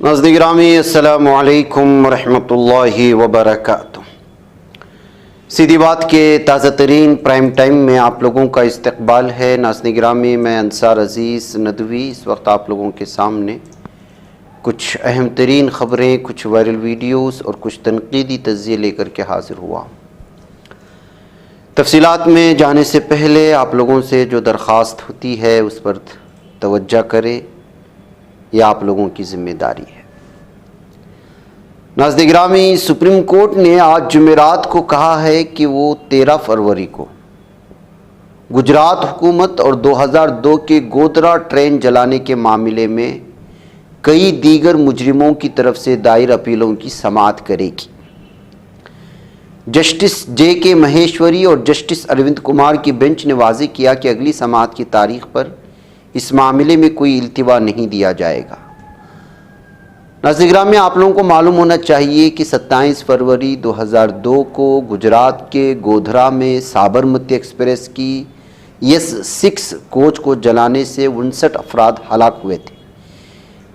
ناظرین گرامی السلام علیکم ورحمۃ اللہ وبرکاتہ۔ سیدھی بات کے تازہ ترین پرائم ٹائم میں آپ لوگوں کا استقبال ہے۔ ناظرین گرامی، میں انصار عزیز ندوی اس وقت آپ لوگوں کے سامنے کچھ اہم ترین خبریں، کچھ وائرل ویڈیوز اور کچھ تنقیدی تجزیے لے کر کے حاضر ہوا۔ تفصیلات میں جانے سے پہلے آپ لوگوں سے جو درخواست ہوتی ہے اس پر توجہ کرے، یہ آپ لوگوں کی ذمہ داری ہے۔ ناظرین گرامی، سپریم کورٹ نے آج جمعرات کو کہا ہے کہ وہ 13 فروری کو گجرات حکومت اور 2002 کے گودرا ٹرین جلانے کے معاملے میں کئی دیگر مجرموں کی طرف سے دائر اپیلوں کی سماعت کرے گی۔ جسٹس جے کے مہیشوری اور جسٹس اروند کمار کی بینچ نے واضح کیا کہ اگلی سماعت کی تاریخ پر اس معاملے میں کوئی التوا نہیں دیا جائے گا۔ ناظرین گرامی، آپ لوگوں کو معلوم ہونا چاہیے کہ 27 فروری 2002 کو گجرات کے گودھرا میں سابرمتی ایکسپریس کی S6 کوچ کو جلانے سے 59 افراد ہلاک ہوئے تھے،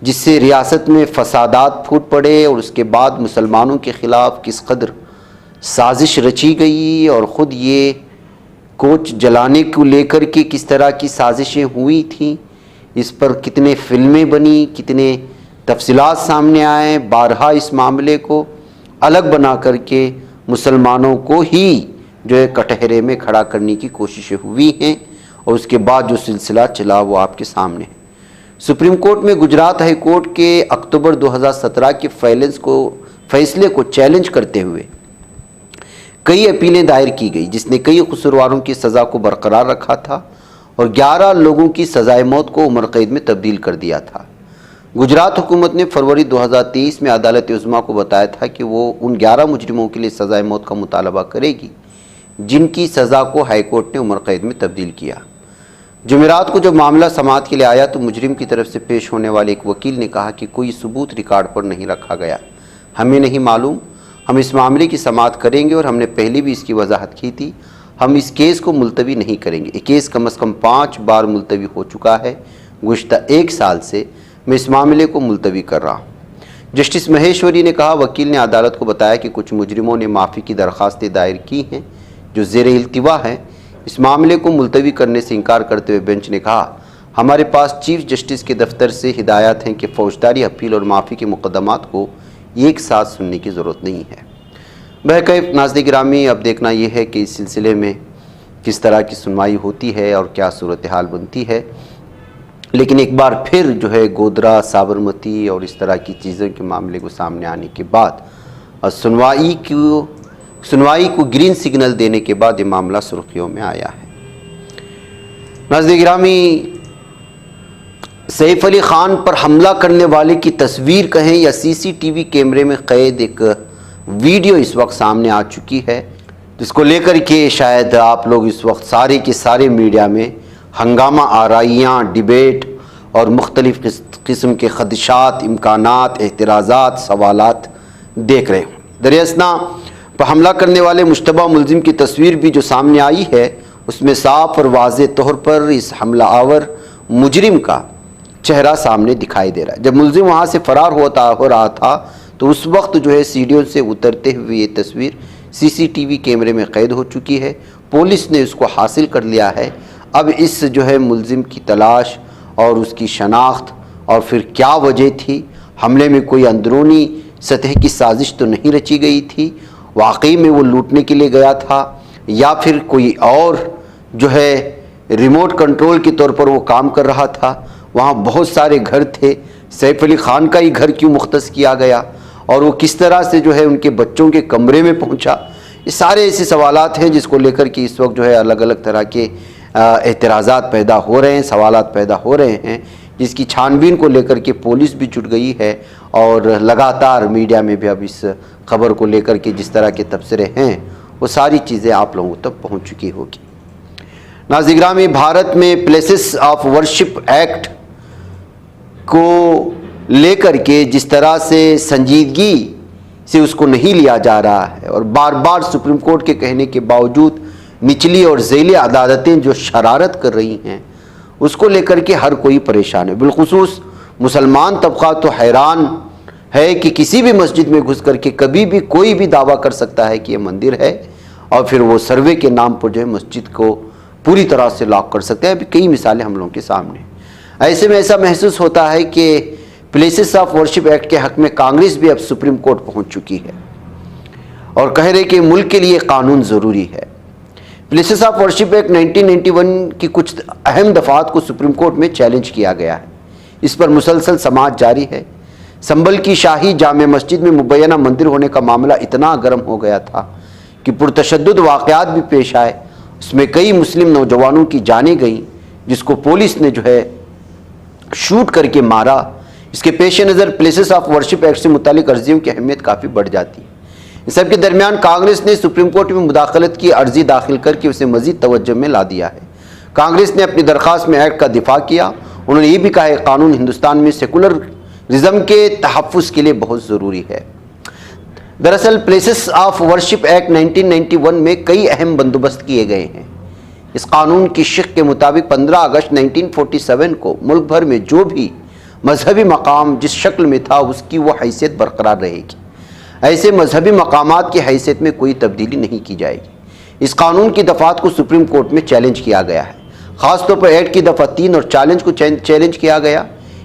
جس سے ریاست میں فسادات پھوٹ پڑے اور اس کے بعد مسلمانوں کے خلاف کس قدر سازش رچی گئی اور خود یہ کوچ جلانے کو لے کر کے کس طرح کی سازشیں ہوئی تھیں، اس پر کتنے فلمیں بنی، کتنے تفصیلات سامنے آئے۔ بارہا اس معاملے کو الگ بنا کر کے مسلمانوں کو ہی جو ہے کٹہرے میں کھڑا کرنے کی کوششیں ہوئی ہیں، اور اس کے بعد جو سلسلہ چلا وہ آپ کے سامنے ہے۔ سپریم کورٹ میں گجرات ہائی کورٹ کے اکتوبر 2017 کے فیصلے کو چیلنج کرتے ہوئے کئی اپیلیں دائر کی گئی، جس نے کئی قصورواروں کی سزا کو برقرار رکھا تھا اور 11 لوگوں کی سزائے موت کو عمر قید میں تبدیل کر دیا تھا۔ گجرات حکومت نے فروری 2023 میں عدالت عظمیٰ کو بتایا تھا کہ وہ ان 11 مجرموں کے لیے سزائے موت کا مطالبہ کرے گی جن کی سزا کو ہائی کورٹ نے عمر قید میں تبدیل کیا۔ جمعرات کو جب معاملہ سماعت کے لیے آیا تو مجرم کی طرف سے پیش ہونے والے ایک وکیل نے کہا کہ کوئی ثبوت ریکارڈ پر نہیں رکھا گیا، ہمیں نہیں معلوم، ہم اس معاملے کی سماعت کریں گے اور ہم نے پہلے بھی اس کی وضاحت کی تھی، ہم اس کیس کو ملتوی نہیں کریں گے۔ یہ کیس کم از کم 5 بار ملتوی ہو چکا ہے، گزشتہ 1 سال سے میں اس معاملے کو ملتوی کر رہا ہوں۔ جسٹس مہیشوری نے کہا، وکیل نے عدالت کو بتایا کہ کچھ مجرموں نے معافی کی درخواستیں دائر کی ہیں جو زیر التوا ہیں۔ اس معاملے کو ملتوی کرنے سے انکار کرتے ہوئے بینچ نے کہا، ہمارے پاس چیف جسٹس کے دفتر سے ہدایات ہیں کہ فوجداری اپیل اور معافی کے مقدمات کو ایک ساتھ سننے کی ضرورت نہیں ہے۔ بہرکیف ناظرین گرامی، اب دیکھنا یہ ہے کہ اس سلسلے میں کس طرح کی سنوائی ہوتی ہے اور کیا صورتحال بنتی ہے، لیکن ایک بار پھر جو ہے گودرا، سابرمتی اور اس طرح کی چیزوں کے معاملے کو سامنے آنے کے بعد سنوائی کو گرین سگنل دینے کے بعد یہ معاملہ سرخیوں میں آیا ہے۔ ناظرین گرامی، سیف علی خان پر حملہ کرنے والے کی تصویر کہیں یا CCTV کیمرے میں قید ایک ویڈیو اس وقت سامنے آ چکی ہے، جس کو لے کر کے شاید آپ لوگ اس وقت سارے کے سارے میڈیا میں ہنگامہ آرائیاں، ڈیبیٹ اور مختلف قسم کے خدشات، امکانات، اعتراضات، سوالات دیکھ رہے ہیں۔ دراصل پر حملہ کرنے والے مشتبہ ملزم کی تصویر بھی جو سامنے آئی ہے، اس میں صاف اور واضح طور پر اس حملہ آور مجرم کا چہرہ سامنے دکھائی دے رہا ہے۔ جب ملزم وہاں سے فرار ہو رہا تھا تو اس وقت جو ہے سیڑھیوں سے اترتے ہوئے یہ تصویر CCTV کیمرے میں قید ہو چکی ہے، پولیس نے اس کو حاصل کر لیا ہے۔ اب اس جو ہے ملزم کی تلاش اور اس کی شناخت اور پھر کیا وجہ تھی، حملے میں کوئی اندرونی سطح کی سازش تو نہیں رچی گئی تھی، واقعی میں وہ لوٹنے کے لیے گیا تھا یا پھر کوئی اور جو ہے ریموٹ کنٹرول کے طور پر وہ کام کر رہا تھا، وہاں بہت سارے گھر تھے، سیف علی خان کا ہی گھر کیوں مختص کیا گیا اور وہ کس طرح سے جو ہے ان کے بچوں کے کمرے میں پہنچا، یہ سارے ایسے سوالات ہیں جس کو لے کر کے اس وقت جو ہے الگ الگ طرح کے اعتراضات پیدا ہو رہے ہیں، سوالات پیدا ہو رہے ہیں، جس کی چھان بین کو لے کر کے پولیس بھی جٹ گئی ہے اور لگاتار میڈیا میں بھی اب اس خبر کو لے کر کے جس طرح کے تبصرے ہیں وہ ساری چیزیں آپ لوگوں تک پہنچ چکی ہوگی۔ ناظرین گرامی، بھارت میں پلیسز آف ورشپ ایکٹ کو لے کر کے جس طرح سے سنجیدگی سے اس کو نہیں لیا جا رہا ہے اور بار بار سپریم کورٹ کے کہنے کے باوجود نچلی اور ذیلی عدالتیں جو شرارت کر رہی ہیں، اس کو لے کر کے ہر کوئی پریشان ہے، بالخصوص مسلمان طبقہ تو حیران ہے کہ کسی بھی مسجد میں گھس کر کے کبھی بھی کوئی بھی دعویٰ کر سکتا ہے کہ یہ مندر ہے، اور پھر وہ سروے کے نام پر جو ہے مسجد کو پوری طرح سے لاک کر سکتے ہیں۔ ابھی کئی مثالیں ہم لوگوں کے سامنے۔ ایسے میں ایسا محسوس ہوتا ہے کہ پلیسز آف ورشپ ایکٹ کے حق میں کانگریس بھی اب سپریم کورٹ پہنچ چکی ہے اور کہہ رہے کہ ملک کے لیے قانون ضروری ہے۔ پلیسز آف ورشپ ایکٹ 1991 کی کچھ اہم دفعات کو سپریم کورٹ میں چیلنج کیا گیا ہے۔ اس پر مسلسل سماعت جاری ہے۔ سنبل کی شاہی جامع مسجد میں مبینہ مندر ہونے کا معاملہ اتنا گرم ہو گیا تھا کہ پرتشدد واقعات بھی پیش آئے، اس میں کئی مسلم نوجوانوں کی جانیں گئیں جس کو پولیس نے جو ہے شوٹ کر کے مارا۔ اس کے پیش نظر پلیسز آف ورشپ ایکٹ سے متعلق عرضیوں کی اہمیت کافی بڑھ جاتی ہے۔ اس سب کے درمیان کانگریس نے سپریم کورٹ میں مداخلت کی عرضی داخل کر کے اسے مزید توجہ میں لا دیا ہے۔ کانگریس نے اپنی درخواست میں ایکٹ کا دفاع کیا۔ انہوں نے یہ بھی کہا ہے کہ قانون ہندوستان میں سیکولرزم کے تحفظ کے لیے بہت ضروری ہے۔ دراصل پلیسز آف ورشپ ایکٹ 1991 میں کئی اہم بندوبست کیے گئے ہیں۔ اس قانون کی شق کے مطابق 15 اگست 1947 کو ملک بھر میں جو بھی مذہبی مقام جس شکل میں تھا اس کی وہ حیثیت برقرار رہے گی۔ ایسے مذہبی مقامات کی حیثیت میں کوئی تبدیلی نہیں کی جائے گی۔ اس قانون کی دفعات کو سپریم کورٹ میں چیلنج کیا گیا ہے، خاص طور پر ایکٹ کی دفعہ 3 اور چیلنج کو چیلنج کیا گیا۔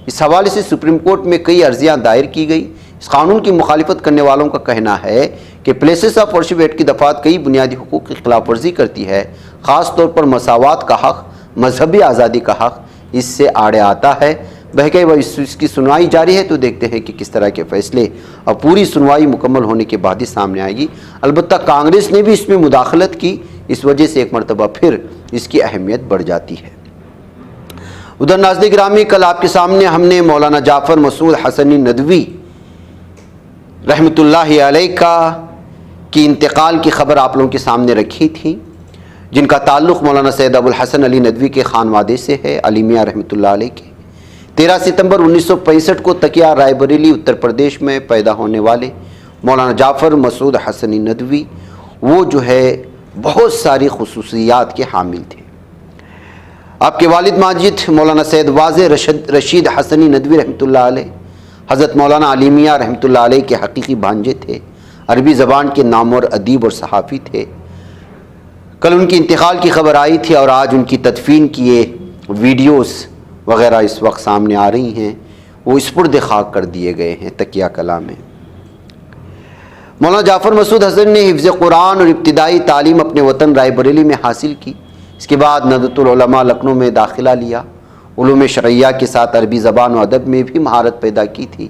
اس حوالے سے سپریم کورٹ میں کئی عرضیاں دائر کی گئی۔ اس قانون کی مخالفت کرنے والوں کا کہنا ہے کہ پلیسز آف ورشپ ایکٹ کی دفعات کئی بنیادی حقوق کی خلاف ورزی کرتی ہے، خاص طور پر مساوات کا حق، مذہبی آزادی کا حق اس سے آڑے آتا ہے۔ بہرکیف اس کی سنوائی جاری ہے، تو دیکھتے ہیں کہ کس طرح کے فیصلے اب پوری سنوائی مکمل ہونے کے بعد ہی سامنے آئے گی۔ البتہ کانگریس نے بھی اس میں مداخلت کی، اس وجہ سے ایک مرتبہ پھر اس کی اہمیت بڑھ جاتی ہے۔ ادھر ناظرین گرامی، کل آپ کے سامنے ہم نے مولانا جعفر مسعود حسنی ندوی رحمۃ اللہ علیہ کی انتقال کی خبر آپ لوگوں کے سامنے رکھی تھی، جن کا تعلق مولانا سید ابو الحسن علی ندوی کے خانوادے سے ہے، علی میاں رحمۃ اللہ علیہ کے۔ 13 ستمبر 1965 کو تکیہ رائے بریلی اتر پردیش میں پیدا ہونے والے مولانا جعفر مسعود حسنی ندوی وہ جو ہے بہت ساری خصوصیات کے حامل تھے۔ آپ کے والد ماجد مولانا سید واضح رشید حسنی ندوی رحمۃ اللہ علیہ حضرت مولانا علی میاں رحمۃ اللہ علیہ کے حقیقی بھانجے تھے، عربی زبان کے نامور ادیب اور صحافی تھے۔ کل ان کی انتقال کی خبر آئی تھی اور آج ان کی تدفین کی یہ ویڈیوز وغیرہ اس وقت سامنے آ رہی ہیں، وہ سپرد خاک کر دیے گئے ہیں تکیہ کلاں میں۔ مولانا جعفر مسعود حسن نے حفظ قرآن اور ابتدائی تعلیم اپنے وطن رائے بریلی میں حاصل کی۔ اس کے بعد نہضت العلماء لکھنؤ میں داخلہ لیا۔ علوم شرعیہ کے ساتھ عربی زبان و ادب میں بھی مہارت پیدا کی تھی۔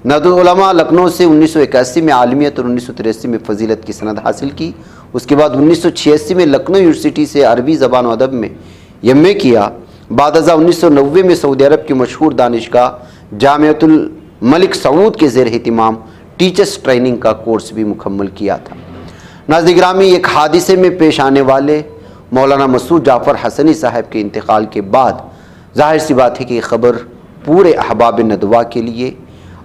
نہضت العلماء لکھنؤ سے 1981 میں عالمیت اور 1983 میں فضیلت کی سند حاصل کی۔ اس کے بعد 1986 میں لکھنؤ یونیورسٹی سے عربی زبان و ادب میں ایم اے کیا۔ بعد ازاں 1990 میں سعودی عرب کی مشہور دانشگاہ جامعۃ الملک سعود کے زیر اہتمام ٹیچرس ٹریننگ کا کورس بھی مکمل کیا تھا۔ ناظرین گرامی، ایک حادثے میں پیش آنے والے مولانا مسعود جعفر حسنی صاحب کے انتقال کے بعد ظاہر سی بات ہے کہ یہ خبر پورے احباب ندوہ کے لیے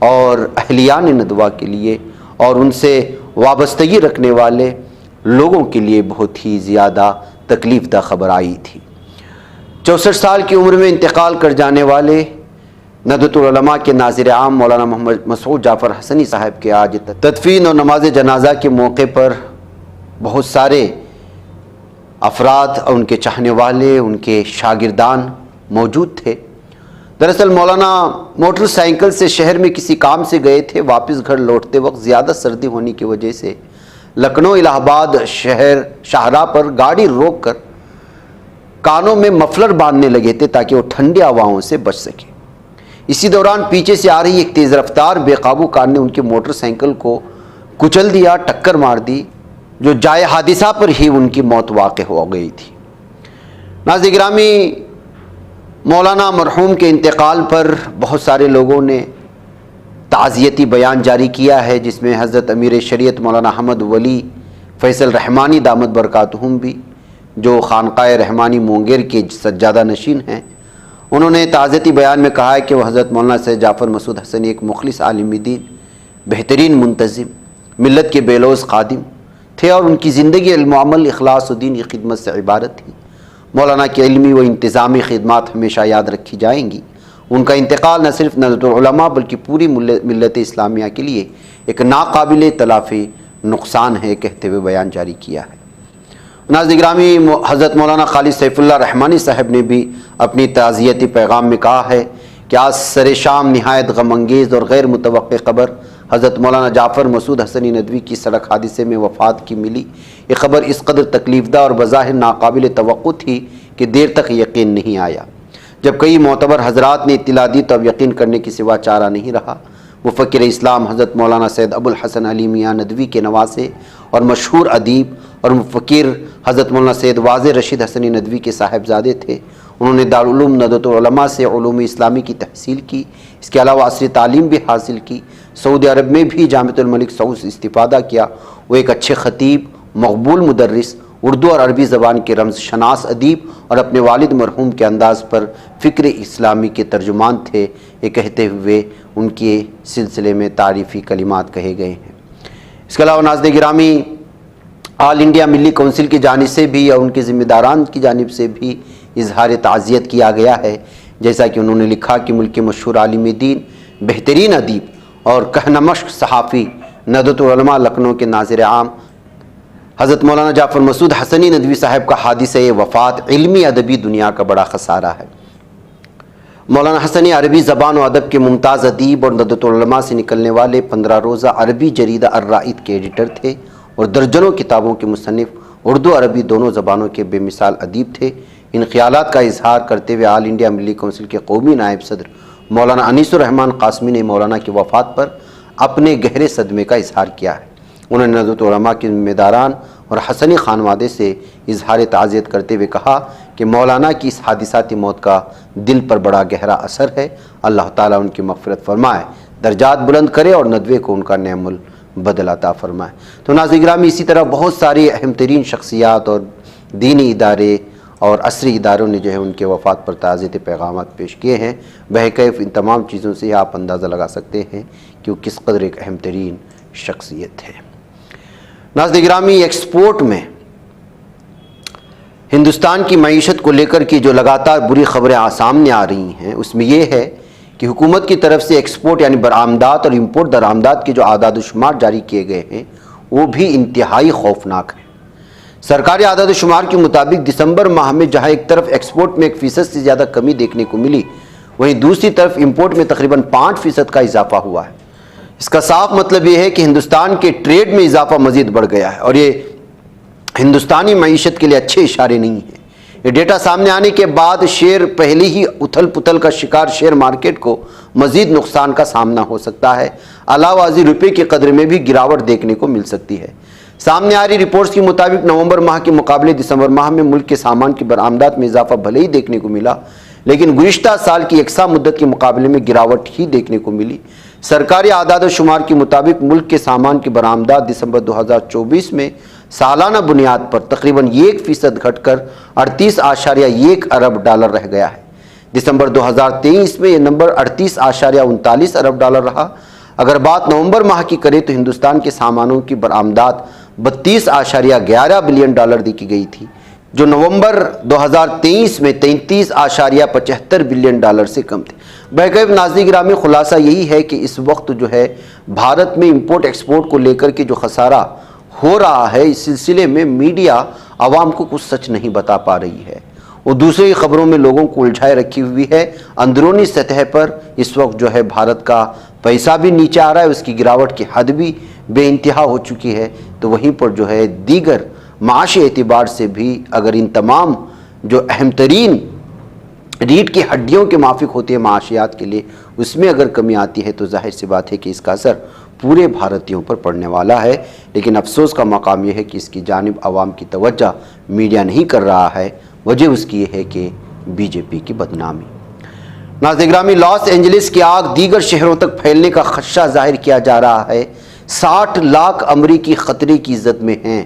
اور اہلیان ندوہ کے لیے اور ان سے وابستگی رکھنے والے لوگوں کے لیے بہت ہی زیادہ تکلیف دہ خبر آئی تھی۔ 64 سال کی عمر میں انتقال کر جانے والے نہضت العلماء کے ناظر عام مولانا محمد مسعود جعفر حسنی صاحب کے آج تدفین اور نماز جنازہ کے موقع پر بہت سارے افراد اور ان کے چاہنے والے، ان کے شاگردان موجود تھے۔ دراصل مولانا موٹر سائیکل سے شہر میں کسی کام سے گئے تھے۔ واپس گھر لوٹتے وقت زیادہ سردی ہونے کی وجہ سے لکھنؤ الہ آباد شاہراہ پر گاڑی روک کر کانوں میں مفلر باندھنے لگے تھے تاکہ وہ ٹھنڈی ہواؤں سے بچ سکے۔ اسی دوران پیچھے سے آ رہی ایک تیز رفتار بے قابو کار نے ان کے موٹر سائیکل کو کچل دیا، ٹکر مار دی، جو جائے حادثہ پر ہی ان کی موت واقع ہو گئی تھی۔ ناظرین گرامی، مولانا مرحوم کے انتقال پر بہت سارے لوگوں نے تعزیتی بیان جاری کیا ہے، جس میں حضرت امیر شریعت مولانا احمد ولی فیصل رحمانی دامت برکاتہم بھی، جو خانقاہ رحمانی مونگیر کے سجادہ نشین ہیں، انہوں نے تعزیتی بیان میں کہا ہے کہ وہ حضرت مولانا سید جعفر مسعود حسنی ایک مخلص عالم دین، بہترین منتظم، ملت کے بے لوث خادم تھے اور ان کی زندگی علم و عمل، اخلاص و دین کی خدمت سے عبارت تھی۔ مولانا کی علمی و انتظامی خدمات ہمیشہ یاد رکھی جائیں گی۔ ان کا انتقال نہ صرف نہضت العلماء بلکہ پوری ملت اسلامیہ کے لیے ایک ناقابل تلافی نقصان ہے کہتے ہوئے بیان جاری کیا ہے۔ ناظرین گرامی، حضرت مولانا خالد سیف اللہ رحمانی صاحب نے بھی اپنی تعزیتی پیغام میں کہا ہے کہ آج سر شام نہایت غم انگیز اور غیر متوقع خبر حضرت مولانا جعفر مسعود حسنی ندوی کی سڑک حادثے میں وفات کی ملی۔ یہ خبر اس قدر تکلیف دہ اور بظاہر ناقابل توقع تھی کہ دیر تک یقین نہیں آیا۔ جب کئی معتبر حضرات نے اطلاع دی تو اب یقین کرنے کی سوا چارہ نہیں رہا۔ مفکر اسلام حضرت مولانا سید ابو الحسن علی میاں ندوی کے نواسے اور مشہور ادیب اور مفکر حضرت مولانا سید واضح رشید حسنی ندوی کے صاحبزادے تھے۔ انہوں نے دارالعلوم نہضت العلماء سے علوم اسلامی کی تحصیل کی، اس کے علاوہ عصری تعلیم بھی حاصل کی۔ سعودی عرب میں بھی جامعۃ الملک سعود سے استفادہ کیا۔ وہ ایک اچھے خطیب، مقبول مدرس، اردو اور عربی زبان کے رمز شناس ادیب اور اپنے والد مرحوم کے انداز پر فکر اسلامی کے ترجمان تھے۔ یہ کہتے ہوئے ان کے سلسلے میں تعریفی کلمات کہے گئے ہیں۔ اس کے علاوہ ناظرین گرامی، آل انڈیا ملی کونسل کی جانب سے بھی اور ان کے ذمہ داران کی جانب سے بھی اظہار تعزیت کیا گیا ہے، جیسا کہ انہوں نے لکھا کہ ملک کے مشہور عالم دین، بہترین ادیب اور کہنمشق صحافی، نہضت العلماء لکھنؤ کے ناظر عام حضرت مولانا جعفر مسعود حسنی ندوی صاحب کا حادثہ وفات علمی ادبی دنیا کا بڑا خسارہ ہے۔ مولانا حسنی عربی زبان و ادب کے ممتاز ادیب اور نہضت العلماء سے نکلنے والے 15 روزہ عربی جریدہ الرائد کے ایڈیٹر تھے اور درجنوں کتابوں کے مصنف، اردو عربی دونوں زبانوں کے بے مثال ادیب تھے۔ ان خیالات کا اظہار کرتے ہوئے آل انڈیا ملی کونسل کے قومی نائب صدر مولانا انیس الرحمن قاسمی نے مولانا کی وفات پر اپنے گہرے صدمے کا اظہار کیا ہے۔ انہوں نے نہضت العلماء کے ذمہ داران اور حسنی خانوادے سے اظہار تعزیت کرتے ہوئے کہا کہ مولانا کی اس حادثاتی موت کا دل پر بڑا گہرا اثر ہے۔ اللہ تعالیٰ ان کی مغفرت فرمائے، درجات بلند کرے اور ندوے کو ان کا نعم البدل عطا فرمائے۔ تو ناظرین گرامی، اسی طرح بہت ساری اہم ترین شخصیات اور دینی ادارے اور عصری اداروں نے جو ہے ان کے وفات پر تعزیتی پیغامات پیش کیے ہیں۔ بہرکیف ان تمام چیزوں سے آپ اندازہ لگا سکتے ہیں کہ وہ کس قدر ایک اہم ترین شخصیت ہے۔ ناظرین گرامی، ایکسپورٹ میں ہندوستان کی معیشت کو لے کر کے جو لگاتار بری خبریں سامنے آ رہی ہیں، اس میں یہ ہے کہ حکومت کی طرف سے ایکسپورٹ یعنی برآمدات اور امپورٹ درآمدات کے جو اعداد و شمار جاری کیے گئے ہیں وہ بھی انتہائی خوفناک ہیں۔ سرکاری اعداد و شمار کے مطابق دسمبر ماہ میں جہاں ایک طرف ایکسپورٹ میں 1% سے زیادہ کمی دیکھنے کو ملی، وہیں دوسری طرف امپورٹ میں تقریباً 5% کا اضافہ ہوا ہے۔ اس کا صاف مطلب یہ ہے کہ ہندوستان کے ٹریڈ میں اضافہ مزید بڑھ گیا ہے اور یہ ہندوستانی معیشت کے لیے اچھے اشارے نہیں ہیں۔ یہ ڈیٹا سامنے آنے کے بعد شیئر پہلے ہی اتھل پتھل کا شکار شیئر مارکیٹ کو مزید نقصان کا سامنا ہو سکتا ہے۔ علاوہ ازیں روپے کی قدر میں بھی گراوٹ دیکھنے کو مل سکتی ہے۔ سامنے آ رہی رپورٹس کے مطابق نومبر ماہ کے مقابلے دسمبر ماہ میں ملک کے سامان کی برآمدات میں اضافہ بھلے ہی دیکھنے کو ملا، لیکن گزشتہ سال کی یکساں مدت کے مقابلے میں گراوٹ ہی دیکھنے کو ملی۔ سرکاری اعداد و شمار کے مطابق ملک کے سامان کی برآمدات دسمبر 2024 میں سالانہ بنیاد پر تقریباً 1% گھٹ کر 38.1 ارب ڈالر رہ گیا ہے۔ دسمبر 2023 میں یہ نمبر 38.39 ارب ڈالر رہا۔ اگر بات نومبر ماہ کی کریں تو ہندوستان کے سامانوں کی برآمدات 32.11 بلین ڈالر دیکھی گئی تھی، جو نومبر 2023 میں 33.75 بلین ڈالر سے کم تھے۔ بہرکیف ناظرین گرامی، خلاصہ یہی ہے کہ اس وقت جو ہے بھارت میں امپورٹ ایکسپورٹ کو لے کر کے جو خسارہ ہو رہا ہے، اس سلسلے میں میڈیا عوام کو کچھ سچ نہیں بتا پا رہی ہے، وہ دوسری خبروں میں لوگوں کو الجھائے رکھی ہوئی ہے۔ اندرونی سطح پر اس وقت جو ہے بھارت کا پیسہ بھی نیچے آ رہا ہے، اس کی گراوٹ کی حد بھی بے انتہا ہو چکی ہے، تو وہیں پر جو ہے دیگر معاشی اعتبار سے بھی اگر ان تمام جو اہم ترین ریڑھ کی ہڈیوں کے موافق ہوتی ہے معاشیات کے لیے، اس میں اگر کمی آتی ہے تو ظاہر سی بات ہے کہ اس کا اثر پورے بھارتیوں پر پڑنے والا ہے۔ لیکن افسوس کا مقام یہ ہے کہ اس کی جانب عوام کی توجہ میڈیا نہیں کر رہا ہے۔ وجہ اس کی یہ ہے کہ بی جے پی کی بدنامی۔ ناظرین گرامی، لاس اینجلس کی آگ دیگر شہروں تک پھیلنے کا خدشہ ظاہر کیا جا رہا ہے۔ 60 لاکھ امریکی خطرے کی زد میں ہیں۔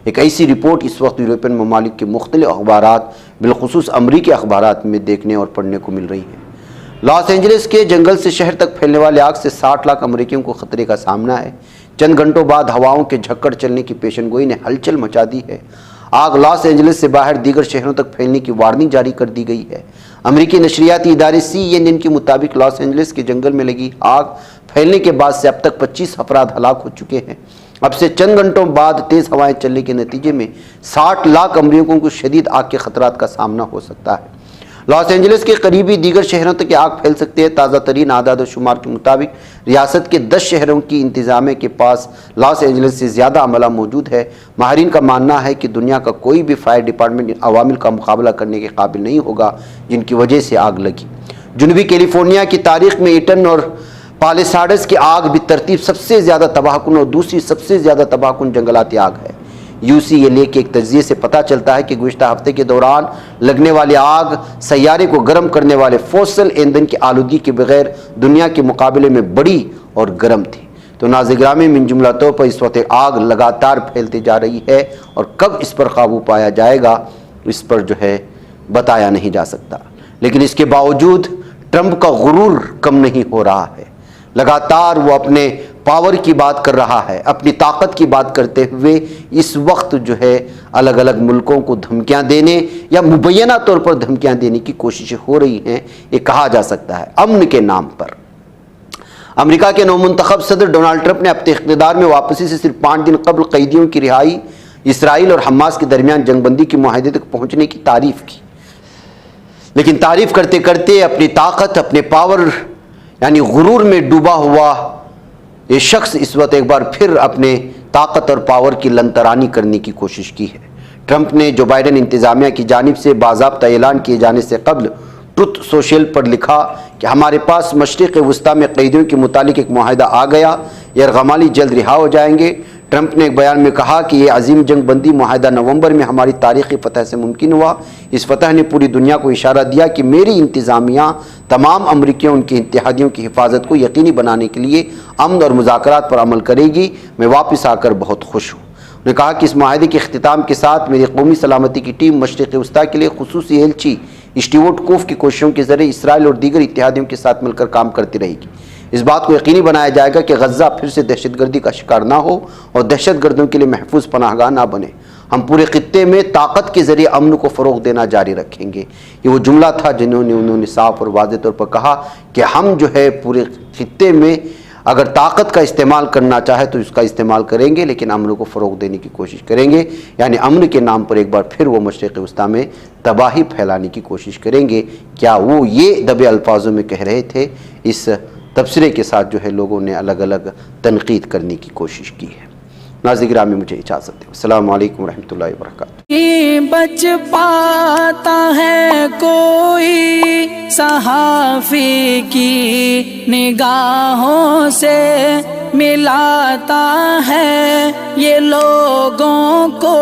ایک ایسی رپورٹ اس وقت یورپین ممالک کے مختلف اخبارات بالخصوص امریکی اخبارات میں دیکھنے اور پڑھنے کو مل رہی ہے۔ لاس اینجلس کے جنگل سے شہر تک پھیلنے والے آگ سے 60 لاکھ امریکیوں کو خطرے کا سامنا ہے۔ چند گھنٹوں بعد ہواؤں کے جھکڑ چلنے کی پیشن گوئی نے ہلچل مچا دی ہے۔ آگ لاس اینجلس سے باہر دیگر شہروں تک پھیلنے کی وارننگ جاری کر دی گئی ہے۔ امریکی نشریاتی ادارے CNN کے مطابق لاس اینجلس کے جنگل میں لگی آگ پھیلنے کے بعد سے اب تک 25 افراد ہلاک ہو چکے ہیں۔ اب سے چند گھنٹوں بعد تیز ہوائیں چلنے کے نتیجے میں 60 لاکھ امریکیوں کو شدید آگ کے خطرات کا سامنا ہو سکتا ہے۔ لاس اینجلس کے قریبی دیگر شہروں تک یہ آگ پھیل سکتی ہے۔ تازہ ترین اعداد و شمار کے مطابق ریاست کے 10 شہروں کی انتظامیہ کے پاس لاس اینجلس سے زیادہ عملہ موجود ہے۔ ماہرین کا ماننا ہے کہ دنیا کا کوئی بھی فائر ڈپارٹمنٹ ان عوامل کا مقابلہ کرنے کے قابل نہیں ہوگا جن کی وجہ سے آگ لگی۔ جنوبی کیلیفورنیا کی تاریخ میں ایٹن اور پالیساڈس کی آگ بھی ترتیب سب سے زیادہ تباہ کن اور دوسری سب سے زیادہ تباہ کن جنگلاتی آگ ہے۔ UCLA کے ایک تجزیے سے پتہ چلتا ہے کہ گزشتہ ہفتے کے دوران لگنے والی آگ سیارے کو گرم کرنے والے فوسل ایندھن کی آلودگی کے بغیر دنیا کے مقابلے میں بڑی اور گرم تھی۔ تو ناظرین گرامی، من جملہ طور پر اس وقت آگ لگاتار پھیلتی جا رہی ہے اور کب اس پر قابو پایا جائے گا اس پر بتایا نہیں جا سکتا، لیکن اس کے باوجود ٹرمپ کا غرور کم نہیں ہو رہا ہے۔ لگاتار وہ اپنے پاور کی بات کر رہا ہے، اپنی طاقت کی بات کرتے ہوئے اس وقت الگ الگ ملکوں کو دھمکیاں دینے یا مبینہ طور پر دھمکیاں دینے کی کوششیں ہو رہی ہیں۔ یہ کہا جا سکتا ہے امن کے نام پر۔ امریکہ کے نومنتخب صدر ڈونلڈ ٹرمپ نے اپنے اقتدار میں واپسی سے صرف 5 دن قبل قیدیوں کی رہائی، اسرائیل اور حماس کے درمیان جنگ بندی کے معاہدے تک پہنچنے کی تعریف کی، لیکن تعریف کرتے کرتے اپنی طاقت، اپنے پاور یعنی غرور میں ڈوبا ہوا یہ شخص اس وقت ایک بار پھر اپنے طاقت اور پاور کی لنترانی کرنے کی کوشش کی ہے۔ ٹرمپ نے جو بائیڈن انتظامیہ کی جانب سے باضابطہ اعلان کیے جانے سے قبل ٹروتھ سوشل پر لکھا کہ ہمارے پاس مشرق وسطیٰ میں قیدیوں کے متعلق ایک معاہدہ آ گیا، یرغمالی جلد رہا ہو جائیں گے۔ ٹرمپ نے ایک بیان میں کہا کہ یہ عظیم جنگ بندی معاہدہ نومبر میں ہماری تاریخی فتح سے ممکن ہوا۔ اس فتح نے پوری دنیا کو اشارہ دیا کہ میری انتظامیہ تمام امریکیوں ان کے اتحادیوں کی حفاظت کو یقینی بنانے کے لیے امن اور مذاکرات پر عمل کرے گی۔ میں واپس آ کر بہت خوش ہوں۔ انہوں نے کہا کہ اس معاہدے کے اختتام کے ساتھ میری قومی سلامتی کی ٹیم مشرق وسطیٰ کے لیے خصوصی ایلچی اسٹیوٹ کوف کی کوششوں کے ذریعے اسرائیل اور دیگر اتحادیوں کے ساتھ مل کر کام کرتی رہے گی۔ اس بات کو یقینی بنایا جائے گا کہ غزہ پھر سے دہشت گردی کا شکار نہ ہو اور دہشت گردوں کے لیے محفوظ پناہ گاہ نہ بنے۔ ہم پورے خطے میں طاقت کے ذریعے امن کو فروغ دینا جاری رکھیں گے۔ یہ وہ جملہ تھا انہوں نے صاف اور واضح طور پر کہا کہ ہم پورے خطے میں اگر طاقت کا استعمال کرنا چاہے تو اس کا استعمال کریں گے، لیکن امن کو فروغ دینے کی کوشش کریں گے۔ یعنی امن کے نام پر ایک بار پھر وہ مشرق وسطیٰ میں تباہی پھیلانے کی کوشش کریں گے۔ کیا وہ یہ دبے الفاظوں میں کہہ رہے تھے؟ اس تبصرے کے ساتھ لوگوں نے الگ الگ تنقید کرنے کی کوشش کی ہے۔ ناظرین گرامی، مجھے اجازت دیں۔ السلام علیکم ورحمۃ اللہ وبرکاتہ۔ بچ پاتا ہے کوئی صحافی کی نگاہوں سے، ملاتا ہے یہ لوگوں کو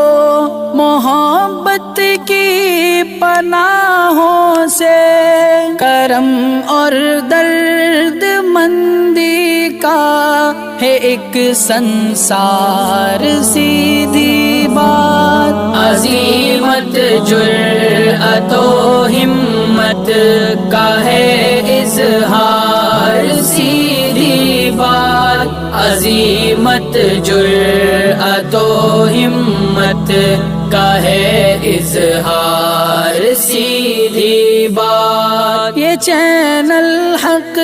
محبت کی پناہوں سے، کرم اور درد مندی کا ہے ایک سنسار سیدھی بات، عظیمت جرأت و ہمت کا ہے اظہار سیدھی بات، عظیمت جرأت و ہمت کا ہے اظہار سیدھی بات۔ یہ چینل حق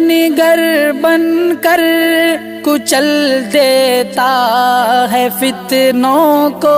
نگر بن کر کچل دیتا ہے فتنوں کو،